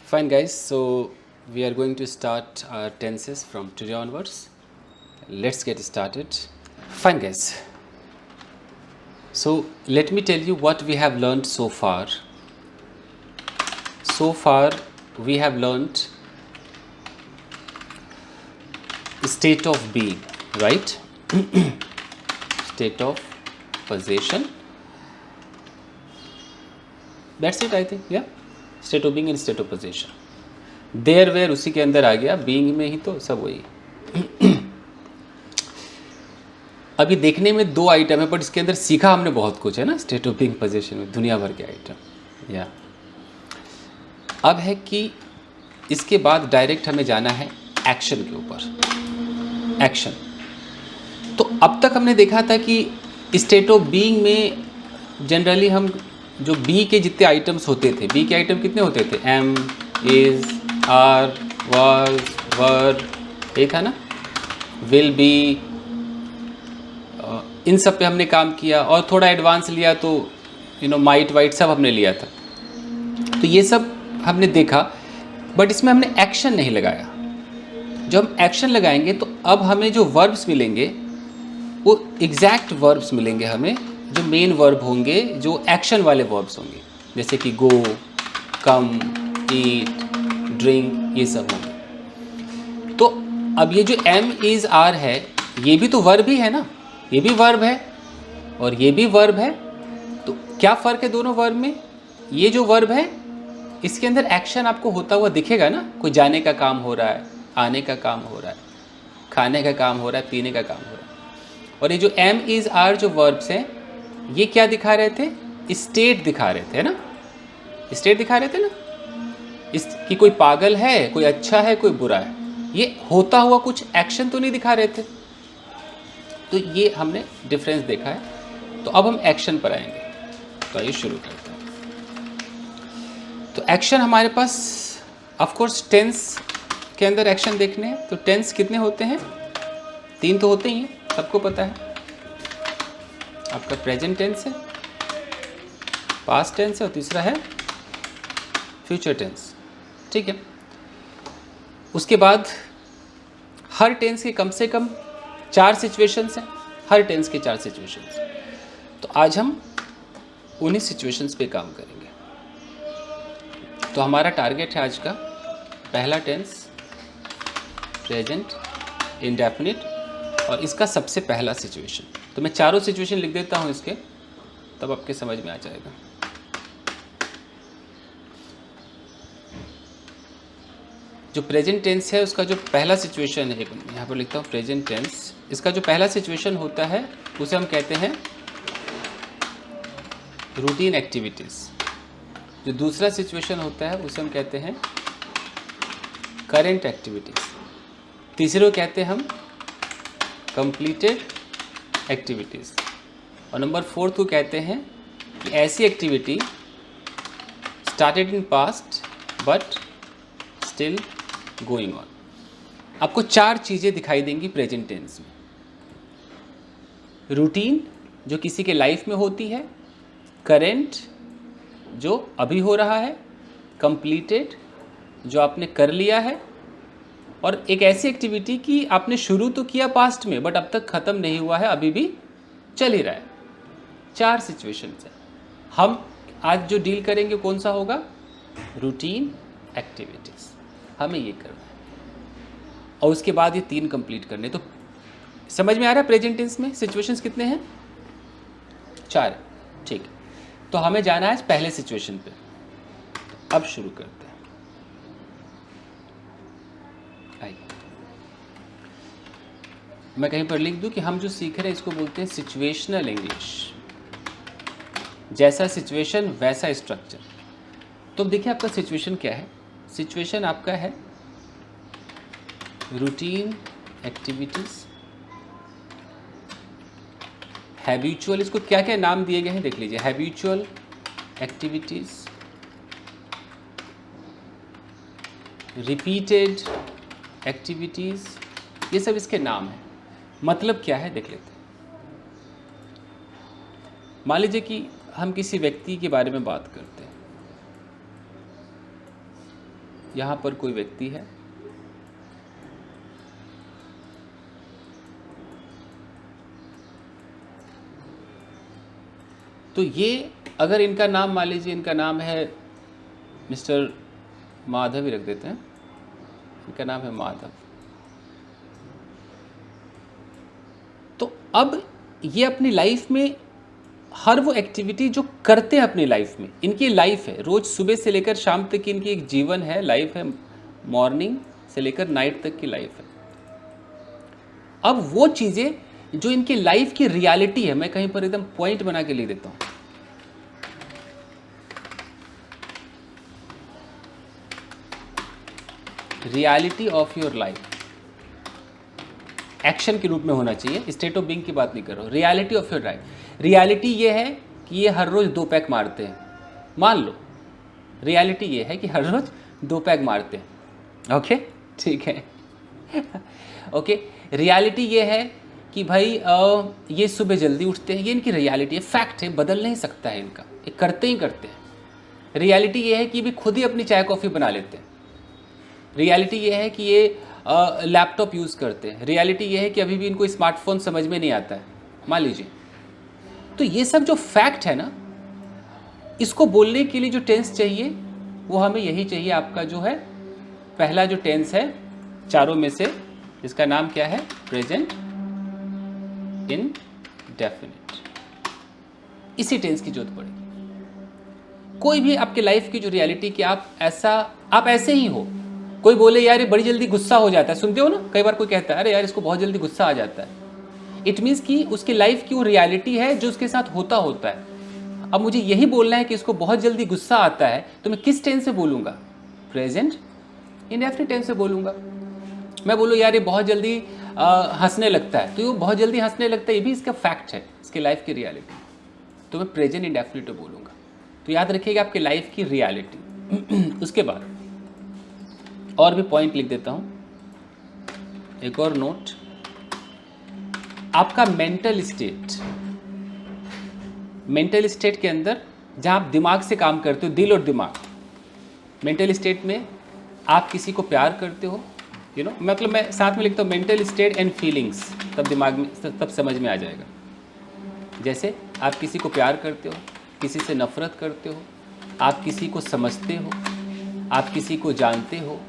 Fine, guys. So we are going to start our tenses from today onwards. Let's get started. Fine, guys. So let me tell you what we have learned so far. So far, we have learned state of being, right? State of possession. That's it, I think. Yeah. State of being and state of possession. There were उसी के अंदर आ गया, being में ही तो सब वही। अभी देखने में दो आइटम है, बट इसके अंदर सीखा हमने बहुत कुछ है ना, स्टेट ऑफ बीइंग पोजीशन में दुनिया भर के आइटम। या अब है कि इसके बाद डायरेक्ट हमें जाना है एक्शन के ऊपर। एक्शन तो अब तक हमने देखा था कि स्टेट ऑफ बीइंग में जनरली हम जो बी के जितने आइटम्स होते थे, बी के आइटम कितने होते थे? एम, इज, आर, वाज, वर, यही था ना, विल बी, इन सब पे हमने काम किया। और थोड़ा एडवांस लिया तो माइट वाइट सब हमने लिया था। तो ये सब हमने देखा, बट इसमें हमने एक्शन नहीं लगाया। जब हम एक्शन लगाएंगे तो अब हमें जो वर्ब्स मिलेंगे वो एग्जैक्ट वर्ब्स मिलेंगे हमें, जो मेन वर्ब होंगे, जो एक्शन वाले वर्ब्स होंगे, जैसे कि गो, कम, ईट, ड्रिंक, ये सब होंगे। तो अब ये जो एम, इज, आर है, ये भी तो वर्ब ही है ना, ये भी वर्ब है और ये भी वर्ब है। तो क्या फ़र्क है दोनों वर्ब में? ये जो वर्ब है इसके अंदर एक्शन आपको होता हुआ दिखेगा ना, कोई जाने का काम हो रहा है, आने का काम हो रहा है, खाने का काम हो रहा है, पीने का काम हो रहा है। और ये जो एम, इज, आर जो वर्ब्स हैं, ये क्या दिखा रहे थे? स्टेट दिखा रहे थे, है ना, स्टेट दिखा रहे थे ना, कि कोई पागल है, कोई अच्छा है, कोई बुरा है। ये होता हुआ कुछ एक्शन तो नहीं दिखा रहे थे। तो ये हमने डिफरेंस देखा है। तो अब हम एक्शन पर आएंगे। तो आइए शुरू करते हैं। तो एक्शन हमारे पास ऑफ कोर्स टेंस के अंदर एक्शन देखने हैं। तो टेंस कितने होते हैं? 3 तो होते ही हैं, सबको पता है। आपका प्रेजेंट टेंस है, पास्ट टेंस है और तीसरा है फ्यूचर टेंस। ठीक है। उसके बाद हर टेंस के कम से कम 4 सिचुएशंस हैं, हर टेंस के 4 सिचुएशंस। तो आज हम उन्हीं सिचुएशंस पे काम करेंगे। तो हमारा टारगेट है आज का पहला टेंस प्रेजेंट इंडेफिनिट, और इसका सबसे पहला सिचुएशन। तो मैं चारों सिचुएशन लिख देता हूँ इसके, तब आपके समझ में आ जाएगा। जो प्रेजेंट टेंस है उसका जो पहला सिचुएशन है, यहाँ पर लिखता हूँ प्रेजेंट टेंस, इसका जो पहला सिचुएशन होता है उसे हम कहते हैं रूटीन एक्टिविटीज़। जो दूसरा सिचुएशन होता है उसे हम कहते हैं करेंट एक्टिविटीज़। तीसरे को कहते हैं हम कंप्लीटेड एक्टिविटीज़। और नंबर 4 को कहते हैं कि ऐसी activity started in past but still going on. आपको 4 चीज़ें दिखाई देंगी प्रेजेंट टेंस में। रूटीन जो किसी के लाइफ में होती है, करेंट जो अभी हो रहा है, कंप्लीटेड जो आपने कर लिया है, और एक ऐसी एक्टिविटी कि आपने शुरू तो किया पास्ट में बट अब तक ख़त्म नहीं हुआ है, अभी भी चल ही रहा है। 4 सिचुएशंस हैं। हम आज जो डील करेंगे कौन सा होगा? Routine activities. हमें ये करना है और उसके बाद ये 3 कंप्लीट करने। तो समझ में आ रहा है प्रेजेंट टेंस में सिचुएशंस कितने हैं? 4। ठीक है। तो हमें जाना है आज पहले सिचुएशन पे। तो अब शुरू करते हैं। आइए मैं कहीं पर लिख दूं कि हम जो सीख रहे हैं इसको बोलते हैं सिचुएशनल इंग्लिश। जैसा सिचुएशन वैसा स्ट्रक्चर। तो देखिए आपका सिचुएशन क्या है। सिचुएशन आपका है रूटीन एक्टिविटीज, हैबिचुअल, इसको क्या क्या नाम दिए गए हैं देख लीजिए। हैबिचुअल एक्टिविटीज, रिपीटेड एक्टिविटीज, ये सब इसके नाम हैं। मतलब क्या है देख लेते हैं। मान लीजिए कि हम किसी व्यक्ति के बारे में बात करते हैं। यहाँ पर कोई व्यक्ति है, तो ये अगर इनका नाम मान लीजिए, इनका नाम है मिस्टर माधव ही रख देते हैं, इनका नाम है माधव। तो अब ये अपनी लाइफ में हर वो एक्टिविटी जो करते हैं अपनी लाइफ में, इनकी लाइफ है, रोज सुबह से लेकर शाम तक की इनकी एक जीवन है, लाइफ है, मॉर्निंग से लेकर नाइट तक की लाइफ है। अब वो चीजें जो इनकी लाइफ की रियलिटी है, मैं कहीं पर एकदम पॉइंट बना के लिख देता हूं, reality of your life, action के रूप में होना चाहिए, स्टेट ऑफ बीइंग की बात नहीं कर रहा हूं। Reality of your life, reality ये है कि ये हर रोज 2 पैक मारते हैं, मान लो रियलिटी ये है कि हर रोज 2 पैक मारते हैं। ओके, ठीक है। ओके, रियलिटी ये है कि भाई ये सुबह जल्दी उठते हैं, ये इनकी रियलिटी है, फैक्ट है, बदल नहीं सकता है इनका, ये करते ही करते हैं। रियलिटी ये है कि भी खुद ही अपनी चाय कॉफ़ी बना लेते हैं। रियलिटी ये है कि ये लैपटॉप यूज़ करते हैं। रियलिटी ये है कि अभी भी इनको स्मार्टफोन समझ में नहीं आता है, मान लीजिए। तो ये सब जो फैक्ट है ना, इसको बोलने के लिए जो टेंस चाहिए वो हमें यही चाहिए, आपका जो है पहला जो टेंस है चारों में से, जिसका नाम क्या है, प्रेजेंट इंडेफिनिट। इसी टेंस की जरूरत पड़ेगी। कोई भी आपके लाइफ की जो रियलिटी कि आप ऐसे ही हो। कोई बोले यार ये बड़ी जल्दी गुस्सा हो जाता है, सुनते हो ना, कई बार कोई कहता है अरे यार इसको बहुत जल्दी गुस्सा आ जाता है। इट मीन्स कि उसकी लाइफ की वो रियलिटी है जो उसके साथ होता है। अब मुझे यही बोलना है कि इसको बहुत जल्दी गुस्सा आता है, तो मैं किस टेंस से बोलूँगा, प्रेजेंट इंडेफिनिट टेंस से बोलूँगा। मैं बोलूँ यार ये बहुत जल्दी हंसने लगता है, तो ये बहुत जल्दी हंसने लगता है, ये भी इसका फैक्ट है, इसके लाइफ की रियलिटी, तो मैं प्रेजेंट इंडेफिनिट बोलूँगा। तो याद रखिएगा आपके लाइफ की रियलिटी। उसके बाद और भी पॉइंट लिख देता हूँ, एक और नोट, आपका मेंटल स्टेट के अंदर जहाँ आप दिमाग से काम करते हो, दिल और दिमाग, मेंटल स्टेट में आप किसी को प्यार करते हो, मतलब मैं साथ में लिखता हूँ मेंटल स्टेट एंड फीलिंग्स, तब दिमाग में तब समझ में आ जाएगा। जैसे आप किसी को प्यार करते हो, किसी से नफरत करते हो, आप किसी को समझते हो, आप किसी को जानते हो,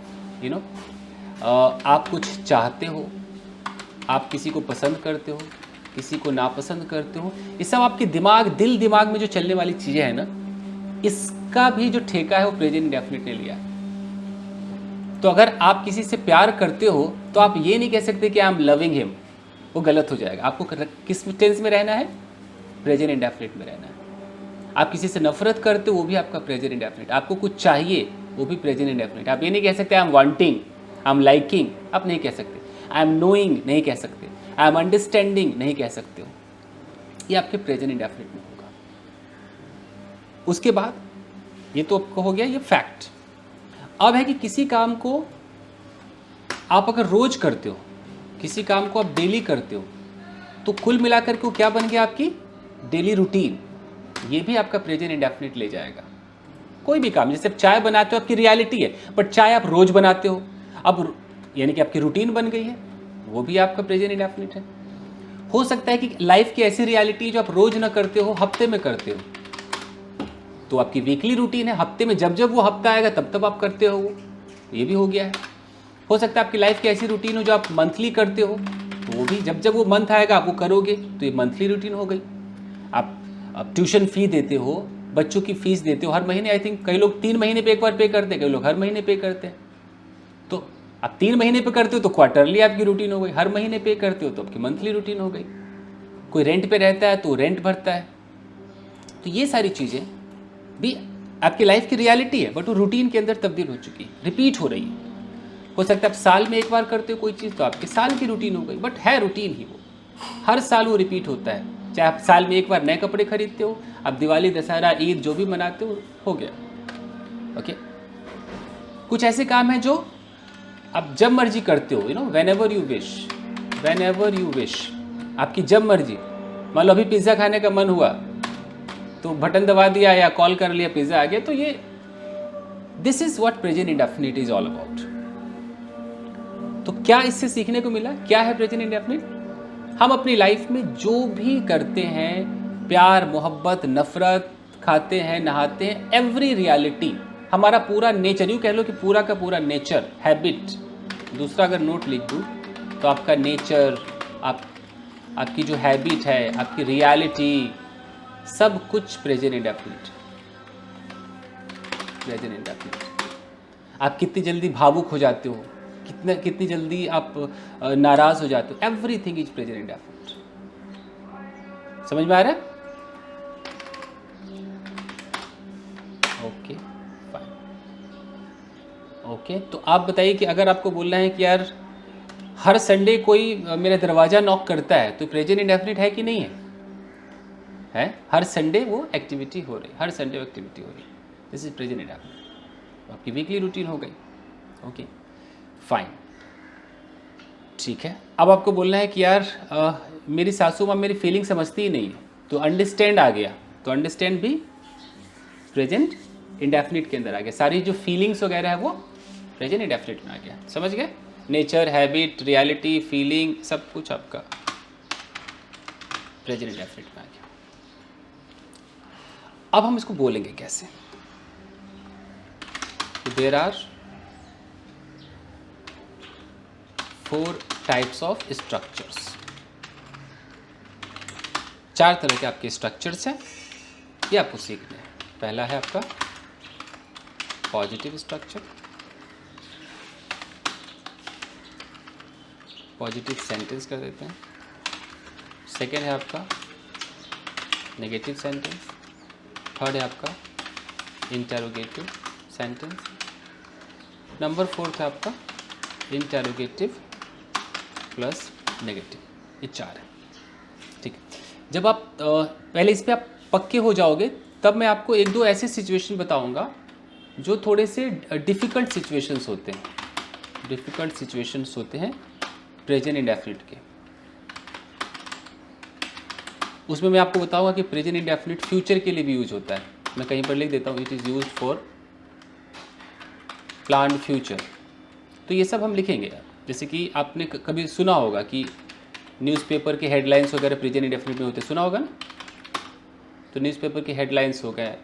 आप कुछ चाहते हो, आप किसी को पसंद करते हो, किसी को नापसंद करते हो, ये सब आपके दिल दिमाग में जो चलने वाली चीज़ें हैं ना, इसका भी जो ठेका है वो प्रेजेंट इंडेफिनिट ने लिया है। तो अगर आप किसी से प्यार करते हो तो आप ये नहीं कह सकते कि आई एम लविंग हिम, वो गलत हो जाएगा। आपको किस टेंस में रहना है, प्रेजेंट इंडेफिनिट में रहना है। आप किसी से नफरत करते हो, वो भी आपका प्रेजेंट इंडेफिनिट। आपको कुछ चाहिए, वो भी प्रेजेंट इंडेफिनिट। आप ये नहीं कह सकते I am wanting, I am liking, आप नहीं कह सकते। आई एम नोइंग नहीं कह सकते, आई एम अंडरस्टैंडिंग नहीं कह सकते हो, ये आपके प्रेजेंट इंडेफिनिट में होगा। उसके बाद ये तो आपको हो गया ये फैक्ट। अब है कि किसी काम को आप अगर रोज करते हो, किसी काम को आप डेली करते हो, तो कुल मिलाकर के क्या बन गया, आपकी डेली रूटीन। ये भी आपका प्रेजेंट इंडेफिनिट ले जाएगा। कोई भी काम, जैसे चाय बनाते हो, आपकी रियलिटी है, बट चाय आप रोज बनाते हो, अब यानी कि आपकी रूटीन बन गई है, वो भी आपका प्रेजेंट इंडेफिनिट है। हो सकता है कि लाइफ की ऐसी रियलिटी जो आप रोज ना करते हो, हफ्ते में करते हो, तो आपकी वीकली रूटीन है, हफ्ते में जब जब वो हफ्ता आएगा तब आप करते हो, ये भी हो गया है। हो सकता है आपकी लाइफ की ऐसी रूटीन हो जो आप मंथली करते हो, तो वो भी जब जब वो मंथ आएगा आप वो करोगे, तो ये मंथली रूटीन हो गई। आप ट्यूशन फी देते हो, बच्चों की फीस देते हो हर महीने, आई थिंक कई लोग 3 महीने पे एक बार पे करते हैं, कई लोग हर महीने पे करते हैं। तो आप 3 महीने पे करते हो तो क्वार्टरली आपकी रूटीन हो गई, हर महीने पे करते हो तो आपकी मंथली रूटीन हो गई। कोई रेंट पे रहता है तो रेंट भरता है। तो ये सारी चीज़ें भी आपकी लाइफ की रियलिटी है, बट वो रूटीन के अंदर तब्दील हो चुकी है, रिपीट हो रही है। हो सकता है आप साल में एक बार करते हो कोई चीज़, तो आपके साल की रूटीन हो गई, बट है रूटीन ही वो, हर साल वो रिपीट होता है। चाहे आप साल में एक बार नए कपड़े खरीदते हो, आप दिवाली, दशहरा, ईद जो भी मनाते हो गया। ओके, कुछ ऐसे काम हैं जो आप जब मर्जी करते हो, वेन एवर यू विश, आपकी जब मर्जी। मान लो अभी पिज़्ज़ा खाने का मन हुआ तो बटन दबा दिया या कॉल कर लिया, पिज़्ज़ा आ गया, तो ये this is what present indefinite is all about. तो क्या इससे सीखने को मिला? क्या है प्रेजेंट इंडेफिनिट? हम अपनी लाइफ में जो भी करते हैं, प्यार, मोहब्बत, नफरत, खाते हैं, नहाते हैं, एवरी रियलिटी, हमारा पूरा नेचर, यूँ कह लो कि पूरा का पूरा नेचर, हैबिट, दूसरा अगर नोट लिख दूँ तो आपका नेचर, आपकी जो हैबिट है, आपकी रियलिटी, सब कुछ प्रेजेंट इंडेफिनिट। Present indefinite. आप कितनी जल्दी भावुक हो जाते हो, कितनी जल्दी आप नाराज हो जाते हो, एवरीथिंग इज प्रेजेंट इंडेफिनिट। समझ में आ रहा है? Okay fine. ओके, तो आप बताइए कि अगर आपको बोलना है कि यार हर संडे कोई मेरा दरवाज़ा नॉक करता है, तो प्रेजेंट इंडेफिनिट है कि नहीं है? है, हर संडे वो एक्टिविटी हो रही, हर संडे वो एक्टिविटी हो रही, दिस इज प्रेजेंट इंडेफिनिट। आपकी वीकली रूटीन हो गई। ओके फाइन, ठीक है। अब आपको बोलना है कि यार मेरी सासू माँ मेरी फीलिंग समझती ही नहीं है, तो अंडरस्टैंड आ गया, तो अंडरस्टैंड भी प्रेजेंट इंडेफिनिट के अंदर आ गया। सारी जो फीलिंग्स वगैरह है वो प्रेजेंट इंडेफिनिट में आ गया। समझ गए? नेचर, हैबिट, रियलिटी, फीलिंग, सब कुछ आपका प्रेजेंट इंडेफिनिट में आ गया। अब हम इसको बोलेंगे कैसे? There are 4 types of structures. 4 तरह के आपके स्ट्रक्चर्स हैं, ये आपको सीखने हैं। पहला है आपका पॉजिटिव स्ट्रक्चर, पॉजिटिव सेंटेंस कर देते हैं। सेकेंड है आपका नेगेटिव सेंटेंस। थर्ड है आपका इंटरोगेटिव सेंटेंस। नंबर 4 है आपका इंटरोगेटिव प्लस नेगेटिव। ये 4 है, ठीक है। जब आप पहले इस पर आप पक्के हो जाओगे, तब मैं आपको 1-2 ऐसे सिचुएशन बताऊंगा जो थोड़े से डिफ़िकल्ट सिचुएशंस होते हैं, डिफ़िकल्ट सिचुएशंस होते हैं प्रेजेंट इंडेफिनिट के। उसमें मैं आपको बताऊंगा कि प्रेजेंट इंडेफिनिट फ्यूचर के लिए भी यूज होता है। मैं कहीं पर लिख देता हूँ, it is use for planned future. तो ये सब हम लिखेंगे। जैसे कि आपने कभी सुना होगा कि न्यूज़पेपर के हेडलाइंस वगैरह प्रेजेंट इंडेफिनिट में होते, सुना होगा ना? तो न्यूज़पेपर के हेडलाइंस हो गए,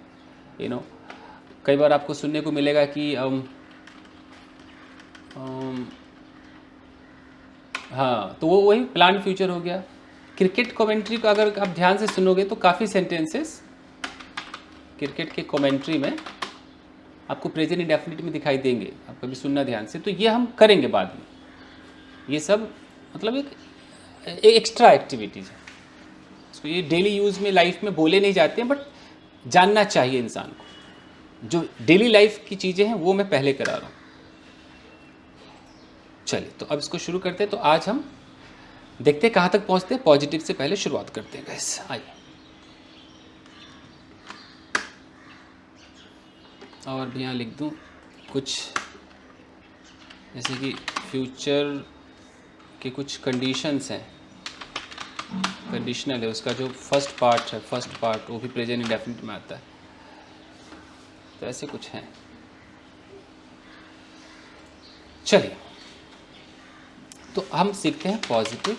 कई बार आपको सुनने को मिलेगा कि हाँ, तो वो वही प्लान फ्यूचर हो गया। क्रिकेट कमेंट्री को अगर आप ध्यान से सुनोगे तो काफ़ी सेंटेंसेस क्रिकेट के कमेंट्री में आपको प्रेजेंट इंडेफिनिट में दिखाई देंगे। आप कभी सुनना ध्यान से, तो ये हम करेंगे बाद में। ये सब मतलब एक एक्स्ट्रा एक्टिविटीज़ है, इसको ये डेली यूज़ में लाइफ में बोले नहीं जाते हैं, बट जानना चाहिए इंसान को। जो डेली लाइफ की चीज़ें हैं वो मैं पहले करा रहा हूँ। चलिए, तो अब इसको शुरू करते हैं। तो आज हम देखते हैं कहाँ तक पहुँचते हैं। पॉजिटिव से पहले शुरुआत करते हैं गाइस, आइए। और भी यहाँ लिख दूँ कुछ, जैसे कि फ्यूचर के कुछ कंडीशंस हैं, कंडीशनल है, उसका जो फर्स्ट पार्ट वो भी प्रेजेंट इंडेफिनिट में आता है। तो ऐसे कुछ हैं। चलिए, तो हम सीखते हैं पॉजिटिव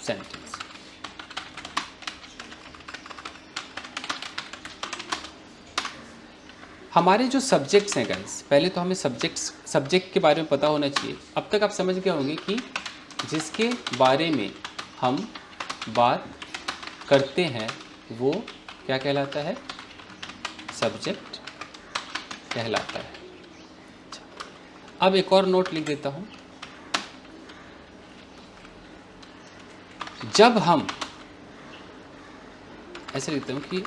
सेंटेंस। हमारे जो सब्जेक्ट्स हैं गाइस, पहले तो हमें सब्जेक्ट के बारे में पता होना चाहिए। अब तक आप समझ गए होंगे कि जिसके बारे में हम बात करते हैं वो क्या कहलाता है? सब्जेक्ट कहलाता है। अब एक और नोट लिख देता हूँ। जब हम ऐसे लिखते हैं कि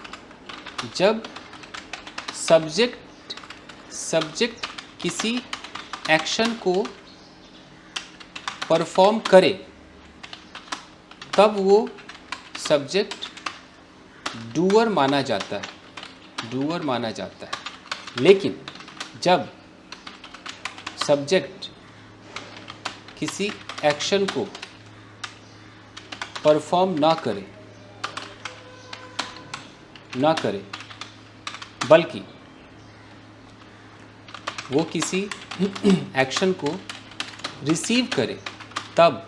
जब सब्जेक्ट किसी एक्शन को परफॉर्म करे, तब वो सब्जेक्ट डूअर माना जाता है। लेकिन जब सब्जेक्ट किसी एक्शन को परफॉर्म ना करे बल्कि वो किसी एक्शन को रिसीव करे तब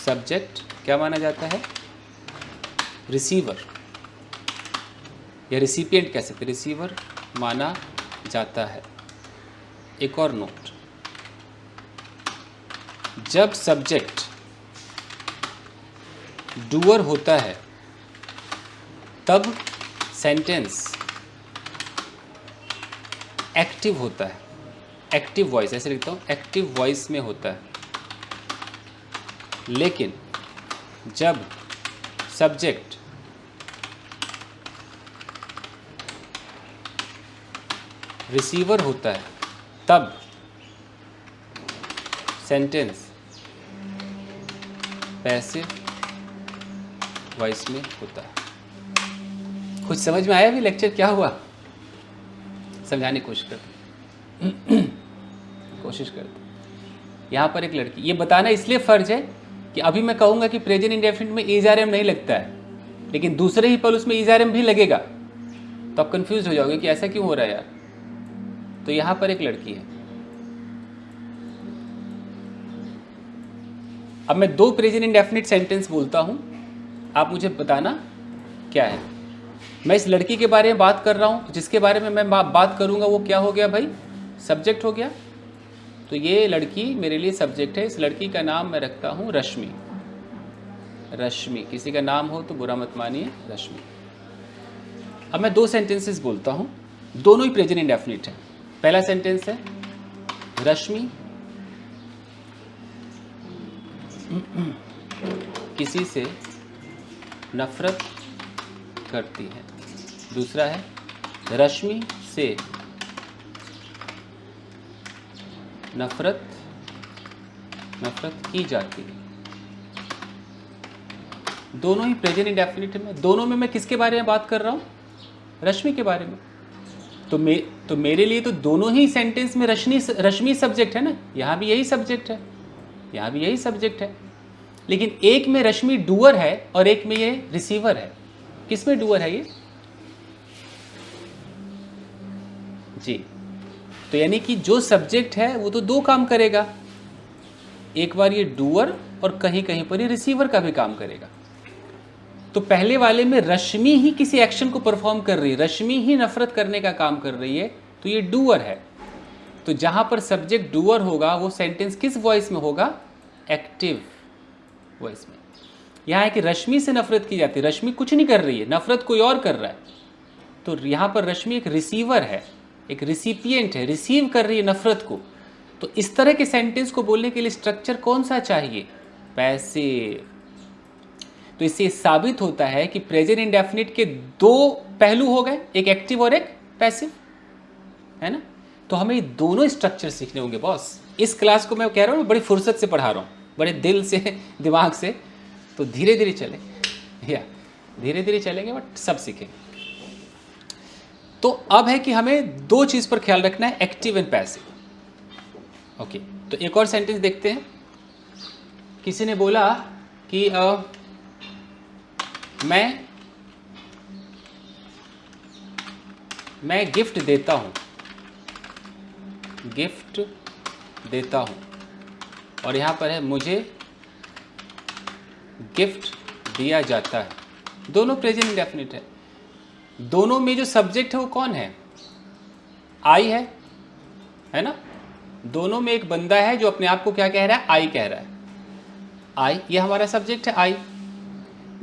सब्जेक्ट क्या माना जाता है? रिसीवर, या रिसिपिएंट कह सकते, रिसीवर माना जाता है। एक और नोट, जब सब्जेक्ट डूअर होता है तब सेंटेंस एक्टिव होता है, एक्टिव वॉइस, ऐसे लिखता हूँ, एक्टिव वॉइस में होता है। लेकिन जब सब्जेक्ट रिसीवर होता है तब सेंटेंस पैसिव वॉइस में होता है। कुछ समझ में आया? भी लेक्चर क्या हुआ? समझाने की कोशिश करते। यहाँ पर एक लड़की, ये बताना इसलिए फ़र्ज है कि अभी मैं कहूँगा कि प्रेजेंट इंडेफिनिट में इज आर एम नहीं लगता है, लेकिन दूसरे ही पल उसमें इज आर एम भी लगेगा, तो आप कंफ्यूज हो जाओगे कि ऐसा क्यों हो रहा है यार। तो यहाँ पर एक लड़की है, अब मैं दो प्रेजेंट इंडेफिनिट सेंटेंस बोलता हूँ, आप मुझे बताना क्या है। मैं इस लड़की के बारे में बात कर रहा हूँ, जिसके बारे में मैं बात करूँगा वो क्या हो गया भाई? सब्जेक्ट हो गया। तो ये लड़की मेरे लिए सब्जेक्ट है। इस लड़की का नाम मैं रखता हूँ रश्मि। रश्मि, किसी का नाम हो तो बुरा मत मानिए, रश्मि। अब मैं दो सेंटेंसेस बोलता हूँ, दोनों ही प्रेजेंट इंडेफिनिट है। पहला सेंटेंस है रश्मि किसी से नफरत करती है। दूसरा है रश्मि से नफरत की जाती है। दोनों ही प्रेजेंट इंडेफिनिट में। दोनों में मैं किसके बारे में बात कर रहा हूँ? रश्मि के बारे में। तो मेरे लिए तो दोनों ही सेंटेंस में रश्मि सब्जेक्ट है ना। यहाँ भी यही सब्जेक्ट है, यहाँ भी यही सब्जेक्ट है, लेकिन एक में रश्मि डूअर है और एक में ये रिसीवर है। किस में डूअर है ये? जी, तो यानी कि जो सब्जेक्ट है वो तो दो काम करेगा, एक बार ये डूअर और कहीं कहीं पर ये रिसीवर का भी काम करेगा। तो पहले वाले में रश्मि ही किसी एक्शन को परफॉर्म कर रही है, रश्मि ही नफरत करने का काम कर रही है, तो ये डूअर है। तो जहां पर सब्जेक्ट डूअर होगा वो सेंटेंस किस वॉइस में होगा? एक्टिव वॉइस में। यहाँ है कि रश्मि से नफरत की जाती है, रश्मि कुछ नहीं कर रही है, नफरत कोई और कर रहा है। तो यहाँ पर रश्मि एक रिसीवर है, एक रिसिपिएंट है, रिसीव कर रही है नफरत को। तो इस तरह के सेंटेंस को बोलने के लिए स्ट्रक्चर कौन सा चाहिए? पैसिव। तो इससे साबित होता है कि प्रेजेंट इंडेफिनिट के दो पहलू हो गए, एक एक्टिव और एक पैसिव, है ना। तो हमें दोनों स्ट्रक्चर सीखने होंगे बॉस। इस क्लास को मैं कह रहा हूँ बड़ी फुर्सत से पढ़ा रहा हूँ, बड़े दिल से, दिमाग से। तो धीरे धीरे चले, या धीरे धीरे चलेंगे बट सब सीखेंगे। तो अब है कि हमें दो चीज़ पर ख्याल रखना है, एक्टिव एंड पैसिव। ओके, तो एक और सेंटेंस देखते हैं। किसी ने बोला कि मैं गिफ्ट देता हूँ, गिफ्ट देता हूँ, और यहाँ पर है मुझे गिफ्ट दिया जाता है। दोनों प्रेजेंट इंडेफिनिट है। दोनों में जो सब्जेक्ट है वो कौन है? आई है ना। दोनों में एक बंदा है जो अपने आप को क्या कह रहा है? आई कह रहा है। आई, ये हमारा सब्जेक्ट है आई,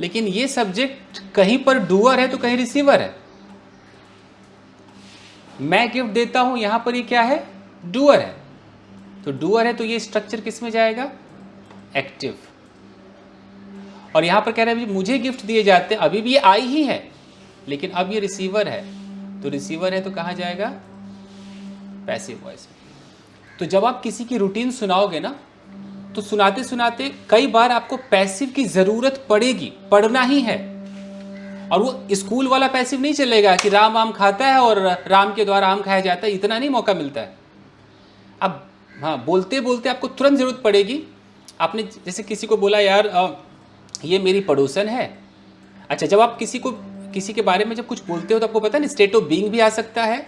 लेकिन ये सब्जेक्ट कहीं पर डूअर है तो कहीं रिसीवर है। मैं गिफ्ट देता हूं, यहां पर ये क्या है? डूअर है। तो डूअर है तो ये स्ट्रक्चर किस में जाएगा? एक्टिव। और यहां पर कह रहा है मुझे गिफ्ट दिए जाते हैं, अभी भी ये आई ही है, लेकिन अब ये रिसीवर है। तो रिसीवर है तो कहां जाएगा? पैसिव वॉइस में। तो जब आप किसी की रूटीन सुनाओगे ना, तो सुनाते सुनाते कई बार आपको पैसिव की जरूरत पड़ेगी, पढ़ना ही है। और वो स्कूल वाला पैसिव नहीं चलेगा कि राम आम खाता है और राम के द्वारा आम खाया जाता है, इतना नहीं मौका मिलता है। अब हाँ, बोलते बोलते आपको तुरंत जरूरत पड़ेगी। आपने जैसे किसी को बोला यार ये मेरी पड़ोसन है। अच्छा, जब आप किसी के बारे में जब कुछ बोलते हो तो आपको पता है ना, स्टेट ऑफ बीइंग भी आ सकता है,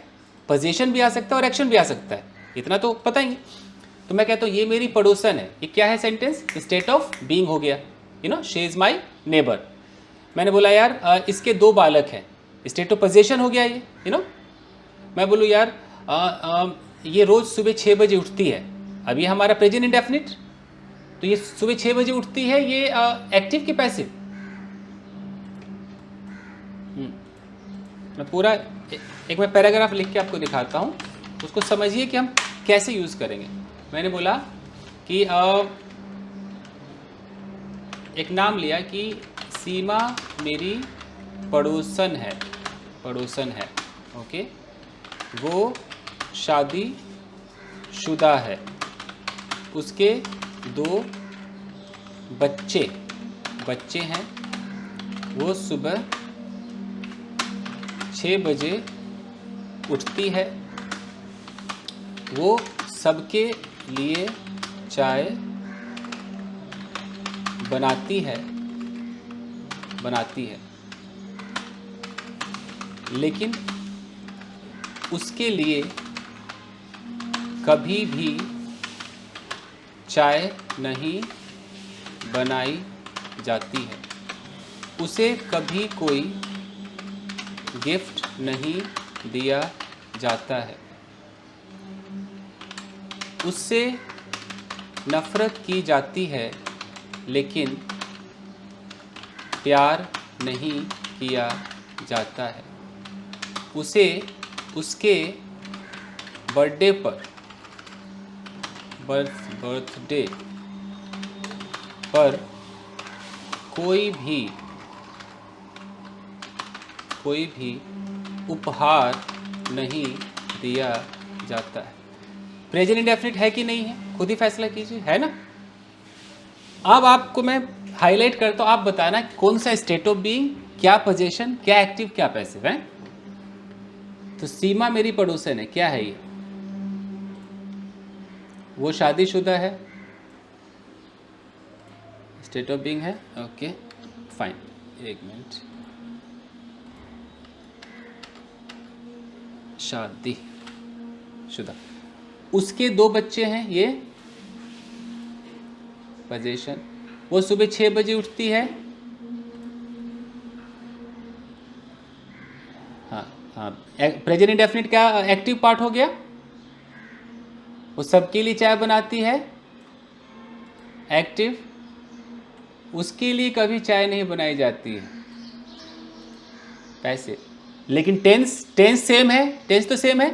पोजीशन भी आ सकता है और एक्शन भी आ सकता है, इतना तो पता ही है। तो मैं कहता हूँ ये मेरी पड़ोसन है, ये क्या है सेंटेंस, स्टेट ऑफ बीइंग हो गया, शी इज़ माई नेबर। मैंने बोला यार इसके 2 बालक हैं, स्टेट ऑफ पोजीशन हो गया ये, मैं बोलूँ यार ये रोज़ सुबह 6 बजे उठती है, अब ये हमारा प्रेजेंट इंडेफिनिट, तो ये सुबह 6 बजे उठती है, ये एक्टिव की पैसिव। मैं पूरा एक मैं पैराग्राफ लिख के आपको दिखाता हूँ, उसको समझिए कि हम कैसे यूज़ करेंगे। मैंने बोला कि एक नाम लिया कि सीमा मेरी पड़ोसन है, ओके, वो शादीशुदा है, उसके 2 बच्चे हैं, वो सुबह 6 बजे उठती है, वो सबके लिए चाय बनाती है, लेकिन उसके लिए कभी भी चाय नहीं बनाई जाती है, उसे कभी कोई गिफ्ट नहीं दिया जाता है, उससे नफ़रत की जाती है, लेकिन प्यार नहीं किया जाता है, उसे उसके बर्थडे पर कोई भी उपहार नहीं दिया जाता है। प्रेजेंट इंडेफिनिट है कि नहीं है, खुद ही फैसला कीजिए, है ना। अब आपको मैं हाईलाइट करता हूँ, आप बताना कौन सा स्टेट ऑफ बीइंग, क्या पोजीशन, क्या एक्टिव, क्या पैसिव है। तो सीमा मेरी पड़ोसन है, क्या है ये, वो शादीशुदा है, स्टेट ऑफ बीइंग है, ओके फाइन, एक मिनट, शादीशुदा, उसके 2 बच्चे हैं, ये पोजीशन, वो सुबह 6 बजे उठती है, हाँ प्रेजेंट इंडेफिनिट क्या एक्टिव पार्ट हो गया, वो सबके लिए चाय बनाती है, एक्टिव, उसके लिए कभी चाय नहीं बनाई जाती है, पैसे, लेकिन टेंस सेम है, टेंस तो सेम है,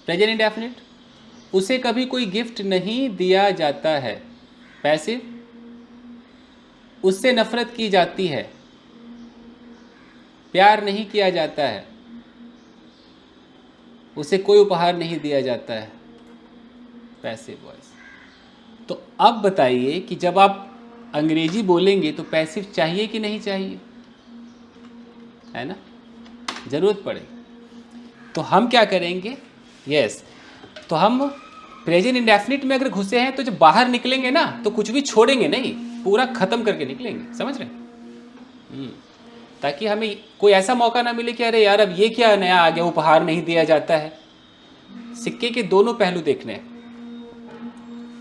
प्रेजेंट इंडेफिनिट, उसे कभी कोई गिफ्ट नहीं दिया जाता है, पैसिव, उससे नफरत की जाती है, प्यार नहीं किया जाता है, उसे कोई उपहार नहीं दिया जाता है, पैसिव वॉइस। तो अब बताइए कि जब आप अंग्रेजी बोलेंगे तो पैसिव चाहिए कि नहीं चाहिए, है ना, जरूरत पड़ेगी। तो हम क्या करेंगे, यस, तो हम प्रेजेंट इंडेफिनिट में अगर घुसे हैं तो जब बाहर निकलेंगे ना तो कुछ भी छोड़ेंगे नहीं, पूरा खत्म करके निकलेंगे, समझ रहे, ताकि हमें कोई ऐसा मौका ना मिले कि अरे यार अब ये क्या नया आ गया, उपहार नहीं दिया जाता है। सिक्के के दोनों पहलू देखने हैं।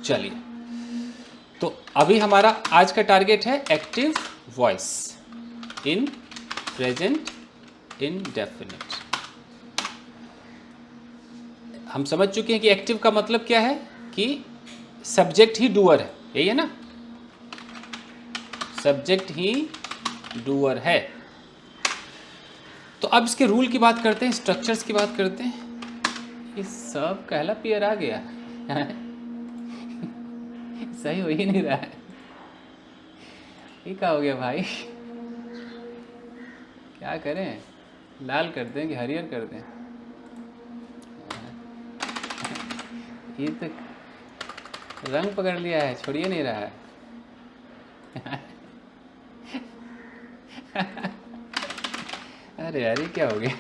चलिए, तो अभी हमारा आज का टारगेट है active voice in present indefinite. हम समझ चुके हैं कि एक्टिव का मतलब क्या है, कि सब्जेक्ट ही डूअर है, यही है ना, सब्जेक्ट ही डूअर है। तो अब इसके रूल की बात करते हैं, स्ट्रक्चर्स की बात करते हैं। ये सब कहला पियर आ गया सही हो ही नहीं रहा है, ये क्या हो गया भाई, क्या करें, लाल कर दें कि हरियर कर दें, ये तो रंग पकड़ लिया है, छोड़िए नहीं रहा है अरे यार ये क्या हो गया,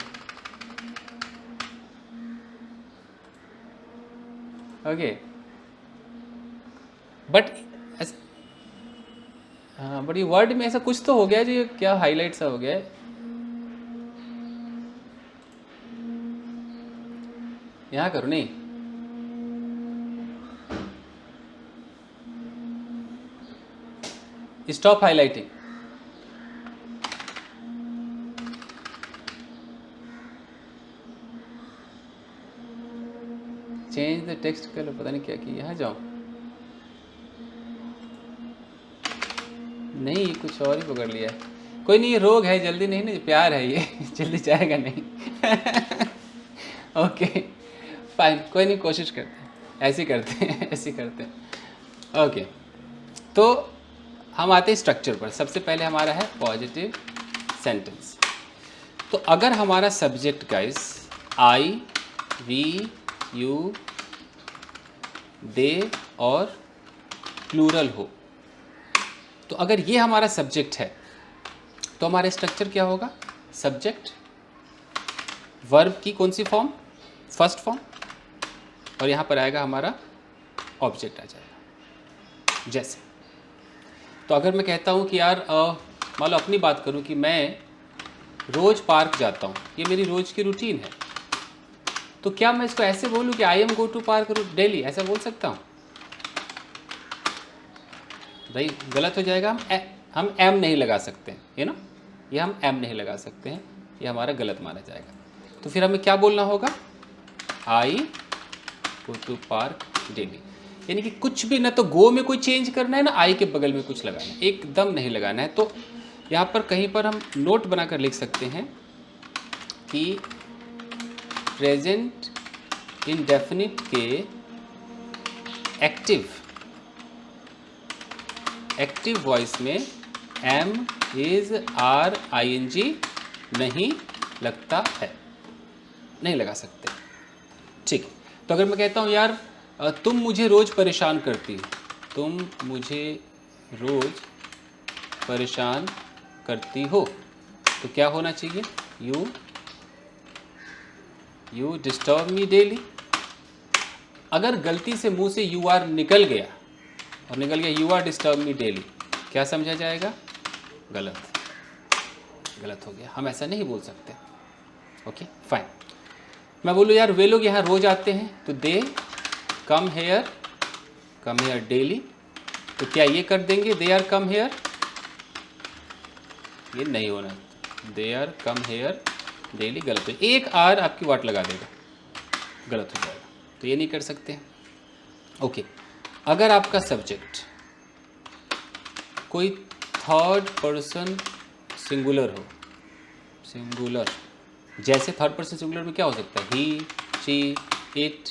ओके, बट हाँ, बट ये वर्ड में ऐसा कुछ तो हो गया जो क्या हाईलाइट सा हो गया है, यहाँ करो, नहीं stop highlighting. Change the text colour, पता नहीं क्या किया, यहाँ जाओ, नहीं कुछ और ही पकड़ लिया है। कोई नहीं, ये रोग है, जल्दी नहीं ना, प्यार है ये जल्दी जाएगा नहीं ओके फाइन, कोई नहीं, कोशिश करते हैं, ऐसे करते हैं ऐसे करते हैं। ओके, तो हम आते हैं स्ट्रक्चर पर। सबसे पहले हमारा है पॉजिटिव सेंटेंस। तो अगर हमारा subject guys I, we, you, they और प्लूरल हो, तो अगर ये हमारा सब्जेक्ट है तो हमारा स्ट्रक्चर क्या होगा? सब्जेक्ट, वर्ब की कौन सी फॉर्म? फर्स्ट फॉर्म, और यहाँ पर आएगा हमारा ऑब्जेक्ट आ जाएगा। जैसे तो अगर मैं कहता हूँ कि यार मान लो अपनी बात करूँ कि मैं रोज़ पार्क जाता हूँ, ये मेरी रोज़ की रूटीन है, तो क्या मैं इसको ऐसे बोलूँ कि I am go to park daily, ऐसा बोल सकता हूँ? भाई गलत हो जाएगा, हम एम नहीं लगा सकते हैं, ये ना, ये हम एम नहीं लगा सकते हैं, ये हमारा गलत माना जाएगा। तो फिर हमें क्या बोलना होगा? आई गो टू पार्क डेली, यानी कि कुछ भी ना तो गो में कोई चेंज करना है ना आई के बगल में कुछ लगाना है, एकदम नहीं लगाना है। तो यहाँ पर कहीं पर हम नोट बनाकर लिख सकते हैं कि प्रेजेंट इंडेफिनिट के एक्टिव वॉइस में am, is, are, I N G नहीं लगता है, नहीं लगा सकते। ठीक है, तो अगर मैं कहता हूँ यार तुम मुझे रोज़ परेशान करती हो, तुम मुझे रोज़ परेशान करती हो, तो क्या होना चाहिए? You disturb me daily. अगर गलती से मुंह से यू आर निकल गया और निकल गया you are disturb me daily, क्या समझा जाएगा? गलत, गलत हो गया, हम ऐसा नहीं बोल सकते। ओके फाइन, मैं बोलूँ यार वे लोग यहाँ रोज़ आते हैं, तो दे कम हेयर डेली, तो क्या ये कर देंगे दे आर कम हेयर? ये नहीं होना, they are come here daily गलत है, एक आर आपकी वाट लगा देगा, गलत हो जाएगा, तो ये नहीं कर सकते हैं। ओके, अगर आपका सब्जेक्ट कोई थर्ड पर्सन सिंगुलर हो, सिंगुलर, जैसे थर्ड पर्सन सिंगुलर में क्या हो सकता है? ही, शी, इट,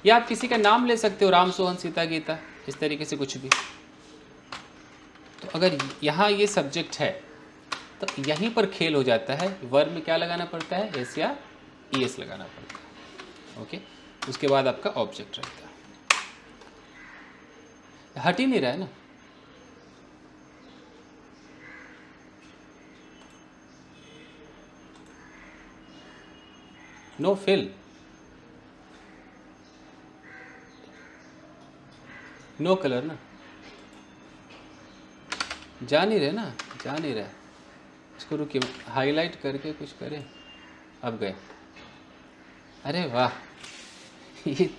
या आप किसी का नाम ले सकते हो, राम, सोहन, सीता, गीता, इस तरीके से कुछ भी। तो अगर यहाँ ये सब्जेक्ट है तो यहीं पर खेल हो जाता है, वर्ब में क्या लगाना पड़ता है? एस या ई एस लगाना पड़ता है। ओके, उसके बाद आपका ऑब्जेक्ट रहता है। हट ही नहीं रहा है ना, नो फिल, नो कलर ना, जा नहीं रहे ना, जा नहीं रहा। इसको रुकिए, हाईलाइट करके कुछ करें, अब गए। अरे वाह, ये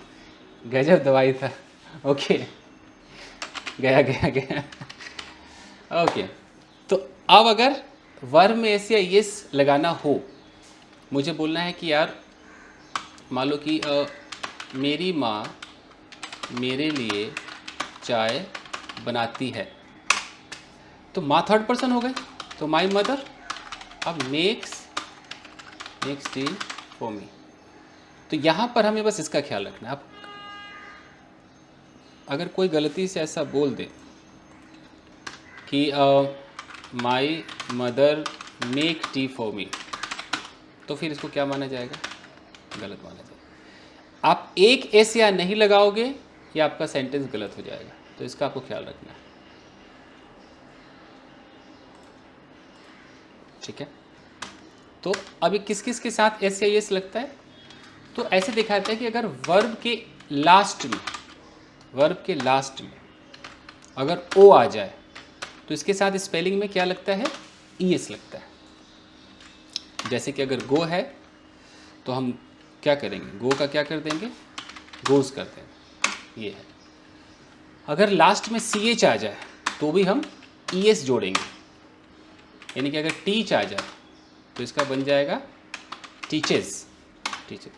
गजब दवाई था। ओके, गया गया गया। ओके, तो अब अगर वर्ब में एस या यस लगाना हो, मुझे बोलना है कि यार मान लो कि मेरी माँ मेरे लिए चाय बनाती है, तो माँ थर्ड पर्सन हो गए, तो माई मदर अब मेक्स टी फॉर मी। तो यहाँ पर हमें बस इसका ख्याल रखना है। आप अगर कोई गलती से ऐसा बोल दे कि my mother make tea for me, तो फिर इसको क्या माना जाएगा? गलत माना जाएगा। आप एक एस या नहीं लगाओगे या आपका सेंटेंस गलत हो जाएगा, तो इसका आपको ख्याल रखना है। ठीक है, तो अभी किस किस के साथ एस या एस लगता है? तो ऐसे दिखाता है कि अगर वर्ब के लास्ट में अगर ओ आ जाए तो इसके साथ स्पेलिंग में क्या लगता है? ई एस लगता है। जैसे कि अगर गो है तो हम क्या करेंगे, गो का क्या कर देंगे, गोज कर देंगे, ये है। अगर लास्ट में सी एच आ जाए तो भी हम ई एस जोड़ेंगे, यानी कि अगर टीच आ जाए तो इसका बन जाएगा टीचेस, टीचर,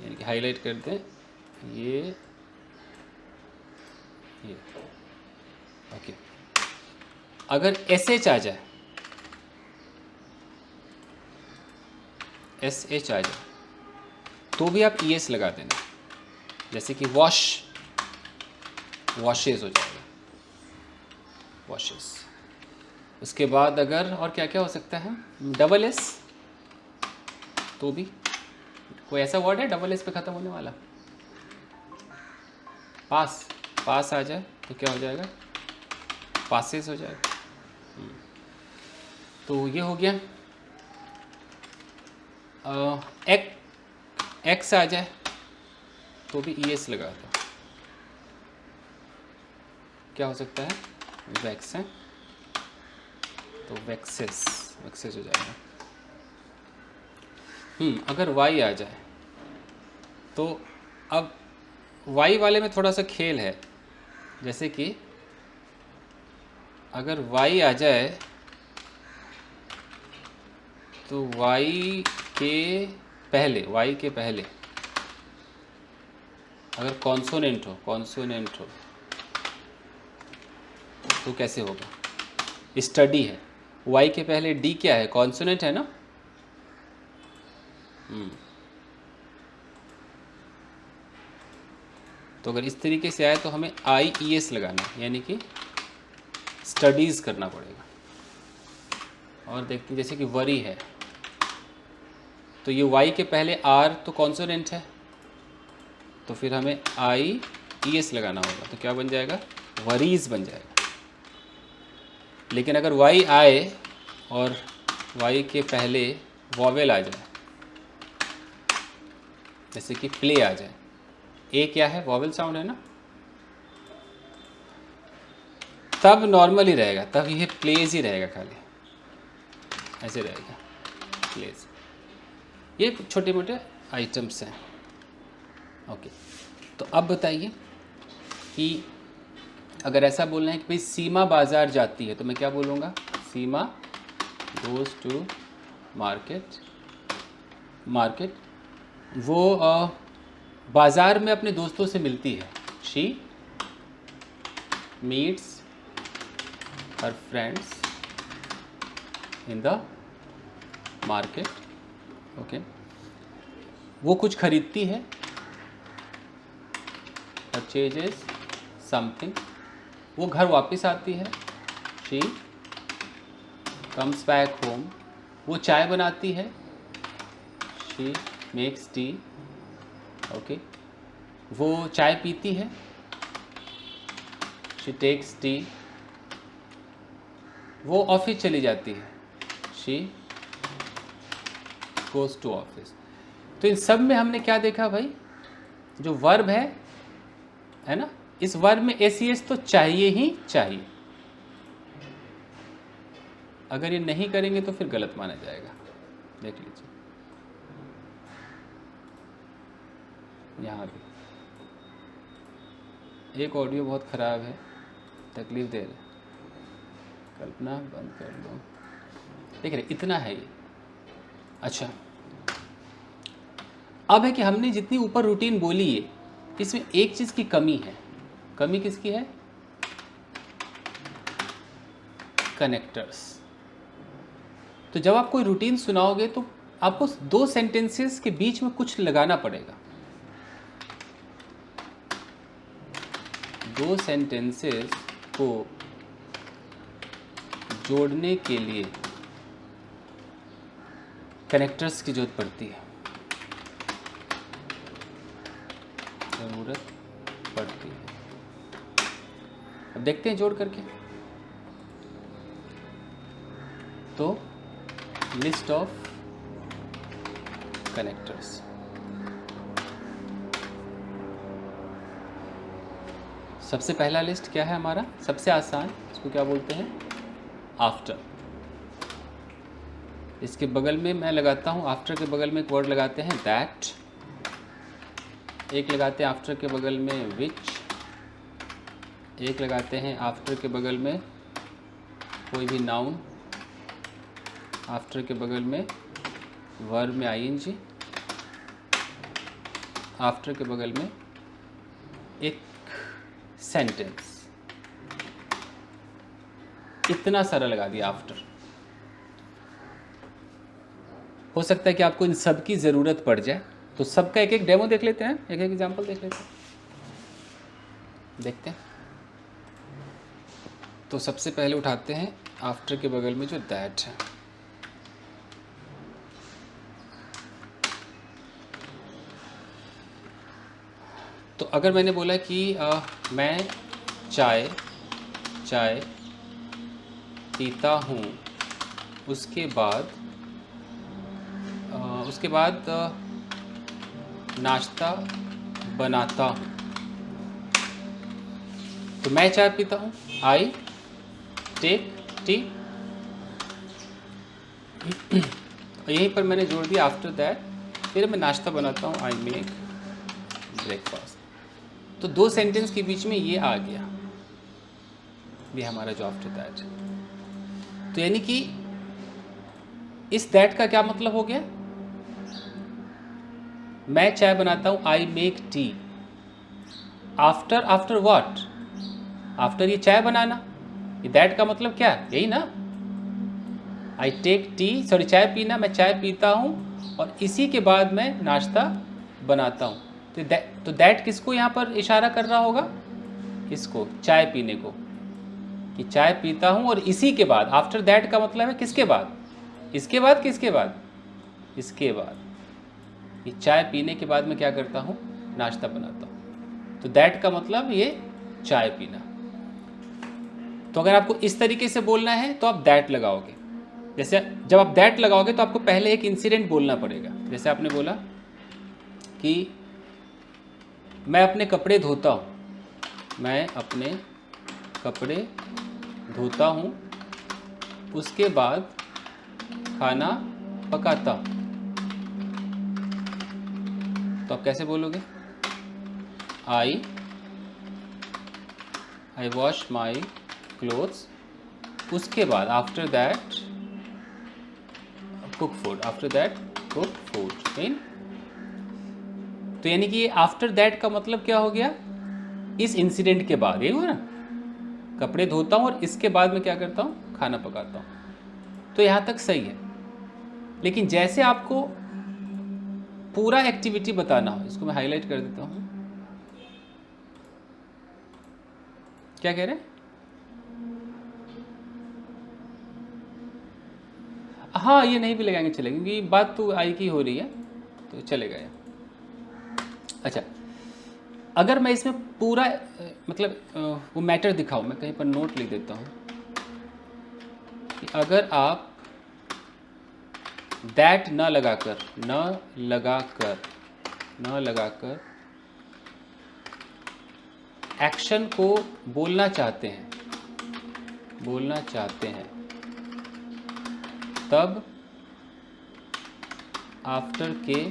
यानी कि हाईलाइट कर दें ये ओके। अगर एस एच आ जाए, एस एच आ जाए तो भी आप ई एस लगा देना, जैसे कि वॉश, वॉशेस हो जाएगा, वॉशेस। उसके बाद अगर और क्या क्या हो सकता है, डबल एस, तो भी कोई ऐसा वर्ड है डबल एस पे ख़त्म होने वाला, पास, पास आ जाए तो क्या हो जाएगा, पासेस हो जाएगा। तो ये हो गया। एक्स आ जाए तो भी ई एस लगा दो, क्या हो सकता है, वैक्स है तो वैक्सेस, वैक्सेस हो जाएगा। अगर वाई आ जाए तो अब वाई वाले में थोड़ा सा खेल है, जैसे कि अगर वाई आ जाए तो वाई के पहले, वाई के पहले अगर कॉन्सोनेंट हो, कॉन्सोनेंट हो तो कैसे होगा, स्टडी है, वाई के पहले डी क्या है, कॉन्सोनेंट है ना। तो अगर इस तरीके से आए तो हमें आई ई एस लगाना है, यानी कि स्टडीज़ करना पड़ेगा। और देखते हैं जैसे कि वरी है तो ये वाई के पहले आर तो कॉन्सोनेंट है, तो फिर हमें आई ई एस लगाना होगा, तो क्या बन जाएगा, वरीज बन जाएगा। लेकिन अगर वाई आए और वाई के पहले वॉवेल आ जाए, जैसे कि प्ले आ जाए, ए क्या है, वॉवेल साउंड है ना, तब नॉर्मल ही रहेगा, तब ये प्लेज ही रहेगा, खाली ऐसे रहेगा प्लेज। ये छोटे मोटे आइटम्स हैं। ओके, तो अब बताइए कि अगर ऐसा बोलना है कि भाई सीमा बाज़ार जाती है तो मैं क्या बोलूँगा, सीमा गोज़ टू मार्केट, मार्केट वो बाज़ार में अपने दोस्तों से मिलती है, she meets her friends in the market. Okay, वो कुछ खरीदती है, परचेजेस समथिंग, वो घर वापस आती है, शी कम्स बैक होम, वो चाय बनाती है, शी मेक्स टी। ओके, वो चाय पीती है, शी टेक्स टी। वो ऑफिस चली जाती है, शी गोज़ टू ऑफिस। तो इन सब में हमने क्या देखा भाई, जो वर्ब है ना, इस वर्ब में एस ई एस तो चाहिए ही चाहिए, अगर ये नहीं करेंगे तो फिर गलत माना जाएगा। देख लीजिए यहाँ भी एक ऑडियो बहुत ख़राब है, तकलीफ़ दे रहे, कल्पना बंद कर लो, देख रहे इतना है ये। अच्छा, अब है कि हमने जितनी ऊपर रूटीन बोली है इसमें एक चीज़ की कमी है, कमी किसकी है, कनेक्टर्स। तो जब आप कोई रूटीन सुनाओगे तो आपको दो सेंटेंसेस के बीच में कुछ लगाना पड़ेगा, दो सेंटेंसेस को जोड़ने के लिए कनेक्टर्स की जरूरत पड़ती है, ज़रूरत पड़ती है। अब देखते हैं जोड़ करके। तो लिस्ट ऑफ कनेक्टर्स, सबसे पहला लिस्ट क्या है हमारा, सबसे आसान, इसको क्या बोलते हैं, आफ्टर। इसके बगल में मैं लगाता हूँ, आफ्टर के बगल में एक वर्ड लगाते हैं दैट, एक लगाते हैं आफ्टर के बगल में विच, एक लगाते हैं आफ्टर के बगल में कोई भी नाउन, आफ्टर के बगल में वर्ब में आईएनजी, आफ्टर के बगल में एक सेंटेंस। इतना सारा लगा दिया आफ्टर। हो सकता है कि आपको इन सब की ज़रूरत पड़ जाए, तो सबका एक एक डेमो देख लेते हैं, एक एक एग्जांपल देख लेते हैं, देखते हैं। तो सबसे पहले उठाते हैं आफ्टर के बगल में जो दैट है। तो अगर मैंने बोला कि मैं चाय पीता हूँ, उसके बाद नाश्ता बनाता हूँ। तो मैं चाय पीता हूँ, आई टेक टी, यहीं पर मैंने जोड़ दिया आफ्टर दैट। फिर मैं नाश्ता बनाता हूँ, आई मेक ब्रेकफास्ट। तो दो सेंटेंस के बीच में ये आ गया, ये हमारा जो आफ्टर दैट। तो यानी कि इस दैट का क्या मतलब हो गया? मैं चाय बनाता हूँ, I make tea. After what? After ये चाय बनाना, ये दैट का मतलब क्या है? यही ना, आई टेक टी, सॉरी चाय पीना, मैं चाय पीता हूँ और इसी के बाद मैं नाश्ता बनाता हूँ। तो दैट किसको यहाँ पर इशारा कर रहा होगा? इसको, चाय पीने को, कि चाय पीता हूँ और इसी के बाद। आफ्टर दैट का मतलब है किसके बाद? इसके बाद, किसके बाद? इसके बाद। ये चाय पीने के बाद मैं क्या करता हूँ? नाश्ता बनाता हूँ। तो दैट का मतलब ये चाय पीना। तो अगर आपको इस तरीके से बोलना है तो आप दैट लगाओगे। जैसे जब आप दैट लगाओगे तो आपको पहले एक इंसिडेंट बोलना पड़ेगा। जैसे आपने बोला कि मैं अपने कपड़े धोता हूँ, मैं अपने कपड़े धोता हूँ, उसके बाद खाना पकाता हूँ। तो आप कैसे बोलोगे? आई वॉश माई क्लोथ्स, उसके बाद after that cook food, after that cook food. तो यानी कि आफ्टर दैट का मतलब क्या हो गया? इस इंसिडेंट के बाद। यही हुआ ना, कपड़े धोता हूँ और इसके बाद मैं क्या करता हूँ? खाना पकाता हूँ। तो यहाँ तक सही है। लेकिन जैसे आपको पूरा एक्टिविटी बताना हो, इसको मैं हाईलाइट कर देता हूँ। क्या कह रहे हैं? हाँ, ये नहीं भी लगाएंगे चलेगा, क्योंकि बात तो आई की हो रही है तो चलेगा ये। अच्छा, अगर मैं इसमें पूरा मतलब वो मैटर दिखाऊँ, मैं कहीं पर नोट लिख देता हूँ कि अगर आप दैट न लगाकर एक्शन को बोलना चाहते हैं, तब आफ्टर के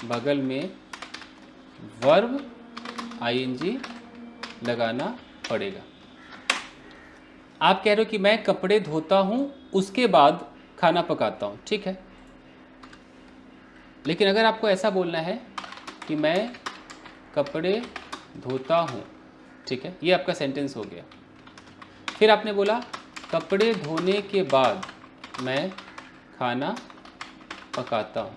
बगल में वर्ब आईएनजी लगाना पड़ेगा। आप कह रहे हो कि मैं कपड़े धोता हूँ, उसके बाद खाना पकाता हूँ, ठीक है। लेकिन अगर आपको ऐसा बोलना है कि मैं कपड़े धोता हूँ, ठीक है, ये आपका सेंटेंस हो गया। फिर आपने बोला कपड़े धोने के बाद मैं खाना पकाता हूँ,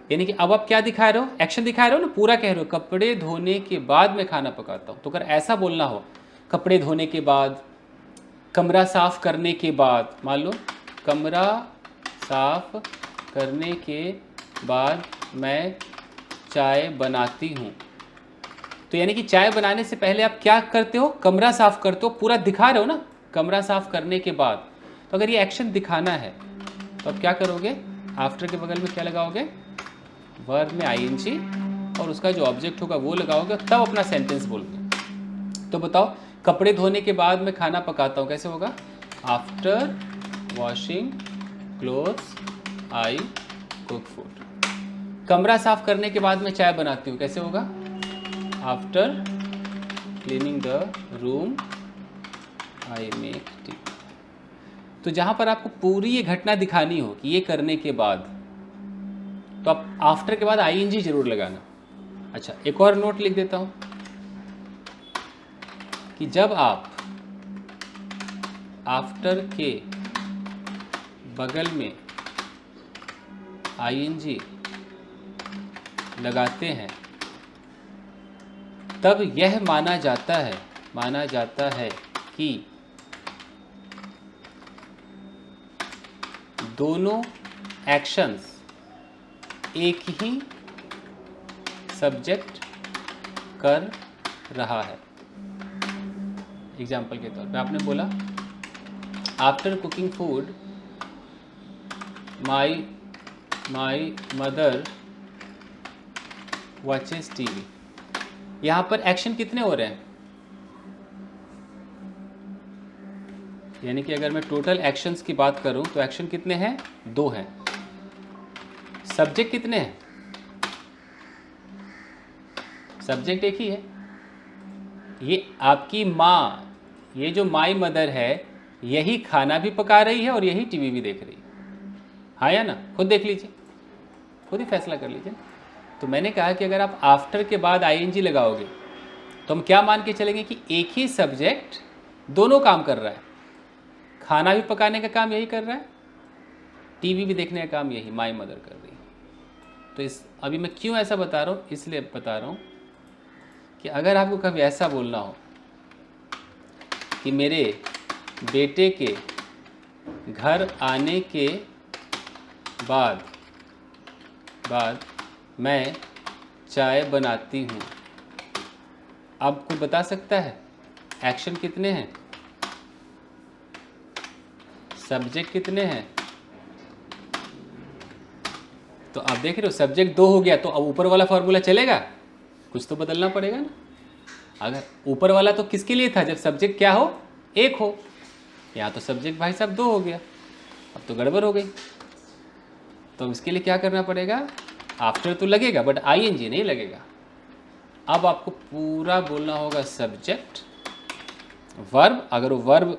यानी कि अब आप क्या दिखा रहे हो? एक्शन दिखा रहे हो ना, पूरा कह रहे हो कपड़े धोने के बाद मैं खाना पकाता हूँ। तो अगर ऐसा बोलना हो, कपड़े धोने के बाद, कमरा साफ करने के बाद, मान लो कमरा साफ करने के बाद मैं चाय बनाती हूँ, तो यानी कि चाय बनाने से पहले आप क्या करते हो? कमरा साफ करते हो, पूरा दिखा रहे हो ना, कमरा साफ करने के बाद। तो अगर ये एक्शन दिखाना है तो आप क्या करोगे? आफ्टर के बगल में क्या लगाओगे? वर्ब में आईएनजी, और उसका जो ऑब्जेक्ट होगा वो लगाओगे, तब अपना सेंटेंस बोलोगे। तो बताओ, कपड़े धोने के बाद मैं खाना पकाता हूँ, कैसे होगा? After washing clothes I cook food. कमरा साफ करने के बाद मैं चाय बनाती हूँ, कैसे होगा? After cleaning the room I make tea. तो जहाँ पर आपको पूरी ये घटना दिखानी हो कि ये करने के बाद, तो आप आफ्टर के बाद आईएनजी जरूर लगाना। अच्छा, एक और नोट लिख देता हूँ कि जब आप आफ्टर के बगल में आईएनजी लगाते हैं तब यह माना जाता है कि दोनों एक्शंस एक ही सब्जेक्ट कर रहा है। एग्जाम्पल के तौर पे आपने बोला after cooking food my mother watches TV. यहाँ पर एक्शन कितने हो रहे हैं? यानी कि अगर मैं टोटल एक्शंस की बात करूं तो एक्शन कितने हैं? 2 हैं। सब्जेक्ट कितने हैं? सब्जेक्ट एक ही है। ये आपकी माँ, ये जो माई मदर है, यही खाना भी पका रही है और यही टीवी भी देख रही है। हाँ या ना? खुद देख लीजिए, खुद ही फैसला कर लीजिए। तो मैंने कहा कि अगर आप आफ्टर के बाद आईएनजी लगाओगे तो हम क्या मान के चलेंगे कि एक ही सब्जेक्ट दोनों काम कर रहा है। खाना भी पकाने का काम यही कर रहा है, टीवी भी देखने का काम यही माई मदर कर रही है। तो अभी मैं क्यों ऐसा बता रहा हूँ? इसलिए बता रहा हूँ कि अगर आपको कभी ऐसा बोलना हो कि मेरे बेटे के घर आने के बाद मैं चाय बनाती हूँ, अब कोई बता सकता है एक्शन कितने हैं, सब्जेक्ट कितने हैं? तो आप देख रहे हो सब्जेक्ट 2 हो गया, तो अब ऊपर वाला फॉर्मूला चलेगा? कुछ तो बदलना पड़ेगा ना। अगर ऊपर वाला तो किसके लिए था? जब सब्जेक्ट क्या हो? 1 हो। यहाँ तो सब्जेक्ट भाई साहब 2 हो गया, अब तो गड़बड़ हो गई। तो इसके लिए क्या करना पड़ेगा? आफ्टर तो लगेगा बट आईएनजी नहीं लगेगा। अब आपको पूरा बोलना होगा सब्जेक्ट, वर्ब, अगर वो वर्ब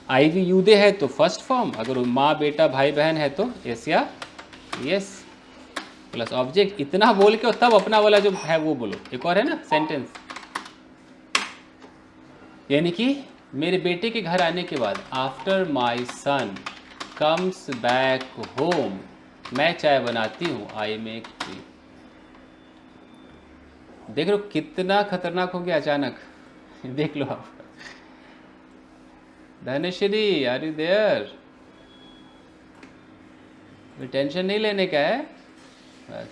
आईवी यूदे है तो फर्स्ट फॉर्म, अगर वो माँ बेटा भाई बहन है तो यस या यस प्लस ऑब्जेक्ट। इतना बोल के और तब अपना वाला जो है वो बोलो। एक और है ना सेंटेंस, यानी कि मेरे बेटे के घर आने के बाद after my son comes back home मैं चाय बनाती हूँ, आई मेक टी। देख लो कितना खतरनाक हो गया अचानक। देख लो आप। Dhaneshwari are you there? Tension नहीं लेने का है, बस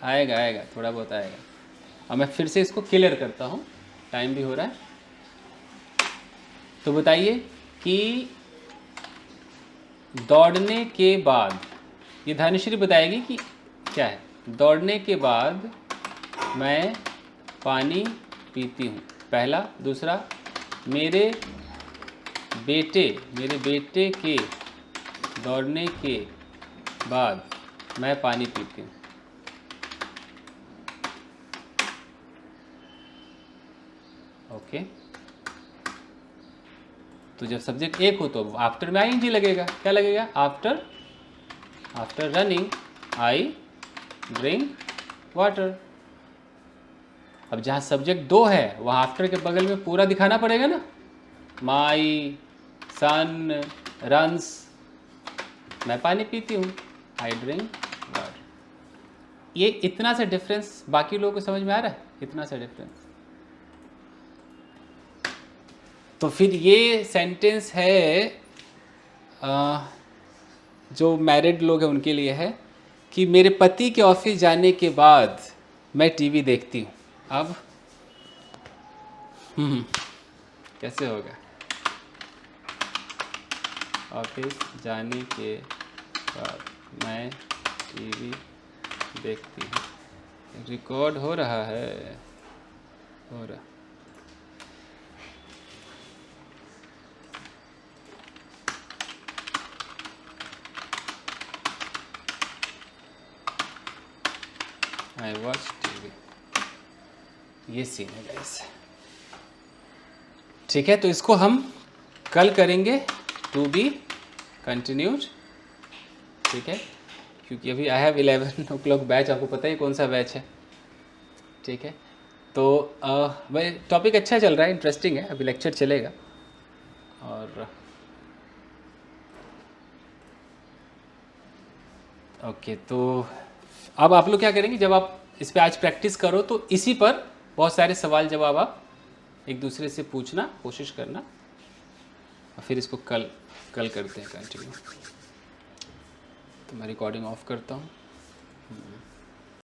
आएगा थोड़ा बहुत आएगा। अब मैं फिर से इसको क्लियर करता हूँ, टाइम भी हो रहा है। तो बताइए कि दौड़ने के बाद, ये धनेश्वरी बताएगी कि क्या है। दौड़ने के बाद मैं पानी पीती हूँ, पहला। दूसरा, मेरे बेटे के दौड़ने के बाद मैं पानी पीती हूँ। ओके, तो जब सब्जेक्ट 1 हो तो आफ्टर में आईएनजी लगेगा। क्या लगेगा? After running I drink water. अब जहाँ सब्जेक्ट 2 है वहाँ आफ्टर के बगल में पूरा दिखाना पड़ेगा ना। माई सन रन्स, मैं पानी पीती हूँ, आई ड्रिंक वाटर। ये इतना सा डिफरेंस बाकी लोगों को समझ में आ रहा है? इतना सा डिफरेंस। तो फिर ये सेंटेंस है जो मैरिड लोग हैं उनके लिए है कि मेरे पति के ऑफिस जाने के बाद मैं टीवी देखती हूँ। अब कैसे होगा? ऑफिस जाने के बाद मैं टीवी देखती हूँ। रिकॉर्ड हो रहा है, हो रहा। आई वॉच टीवी, ये सीन है गाइस। ठीक है, तो इसको हम कल करेंगे, टू बी कंटिन्यूड। ठीक है, क्योंकि अभी आई हैव 11 o'clock बैच, आपको पता ही कौन सा बैच है। ठीक है, तो वह टॉपिक अच्छा चल रहा है, इंटरेस्टिंग है, अभी लेक्चर चलेगा। और ओके, तो अब आप लोग क्या करेंगे, जब आप इस पे आज प्रैक्टिस करो तो इसी पर बहुत सारे सवाल जवाब आप एक दूसरे से पूछना, कोशिश करना, और फिर इसको कल करते हैं कंटिन्यू। तो मैं रिकॉर्डिंग ऑफ करता हूँ।